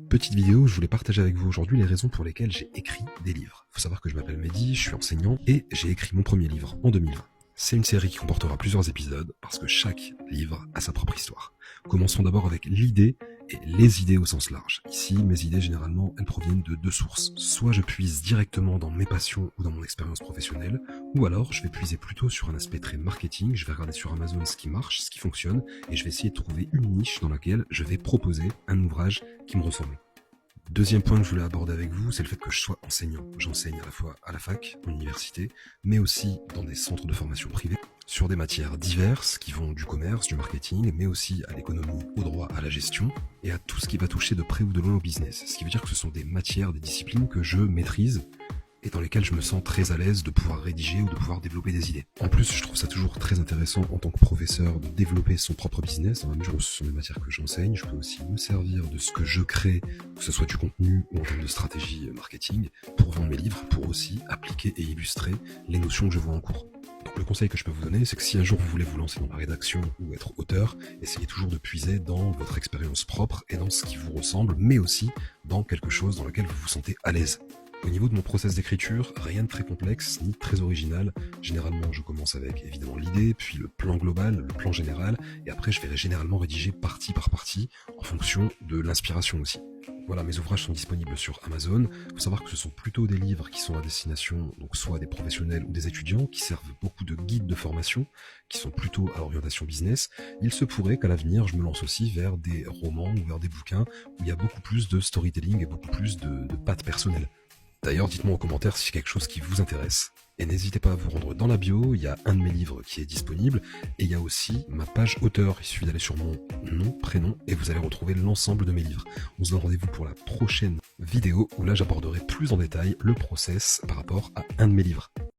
Petite vidéo, je voulais partager avec vous aujourd'hui les raisons pour lesquelles j'ai écrit des livres. Faut savoir que je m'appelle Mehdi, je suis enseignant et j'ai écrit mon premier livre en 2020. C'est une série qui comportera plusieurs épisodes parce que chaque livre a sa propre histoire. Commençons d'abord avec l'idée et les idées au sens large. Ici, mes idées généralement, elles proviennent de deux sources. Soit je puise directement dans mes passions ou dans mon expérience professionnelle, ou alors je vais puiser plutôt sur un aspect très marketing, je vais regarder sur Amazon ce qui marche, ce qui fonctionne, et je vais essayer de trouver une niche dans laquelle je vais proposer un ouvrage qui me ressemble. Deuxième point que je voulais aborder avec vous, c'est le fait que je sois enseignant. J'enseigne à la fois à la fac, en université, mais aussi dans des centres de formation privés, sur des matières diverses qui vont du commerce, du marketing, mais aussi à l'économie, au droit, à la gestion, et à tout ce qui va toucher de près ou de loin au business. Ce qui veut dire que ce sont des matières, des disciplines que je maîtrise, et dans lesquelles je me sens très à l'aise de pouvoir rédiger ou de pouvoir développer des idées. En plus, je trouve ça toujours très intéressant en tant que professeur de développer son propre business, dans la mesure où ce sont des matières que j'enseigne. Je peux aussi me servir de ce que je crée, que ce soit du contenu ou en termes de stratégie marketing, pour vendre mes livres, pour aussi appliquer et illustrer les notions que je vois en cours. Donc le conseil que je peux vous donner, c'est que si un jour vous voulez vous lancer dans la rédaction ou être auteur, essayez toujours de puiser dans votre expérience propre et dans ce qui vous ressemble, mais aussi dans quelque chose dans lequel vous vous sentez à l'aise. Au niveau de mon process d'écriture, rien de très complexe ni de très original. Généralement, je commence avec évidemment l'idée, puis le plan global, le plan général, et après je vais généralement rédiger partie par partie en fonction de l'inspiration aussi. Voilà, mes ouvrages sont disponibles sur Amazon. Il faut savoir que ce sont plutôt des livres qui sont à destination, donc soit des professionnels ou des étudiants, qui servent beaucoup de guides de formation, qui sont plutôt à orientation business. Il se pourrait qu'à l'avenir, je me lance aussi vers des romans ou vers des bouquins où il y a beaucoup plus de storytelling et beaucoup plus de pattes personnelles. D'ailleurs, dites-moi en commentaire si c'est quelque chose qui vous intéresse. Et n'hésitez pas à vous rendre dans la bio, il y a un de mes livres qui est disponible, et il y a aussi ma page auteur. Il suffit d'aller sur mon nom, prénom, et vous allez retrouver l'ensemble de mes livres. On se donne rendez-vous pour la prochaine vidéo, où là j'aborderai plus en détail le process par rapport à un de mes livres.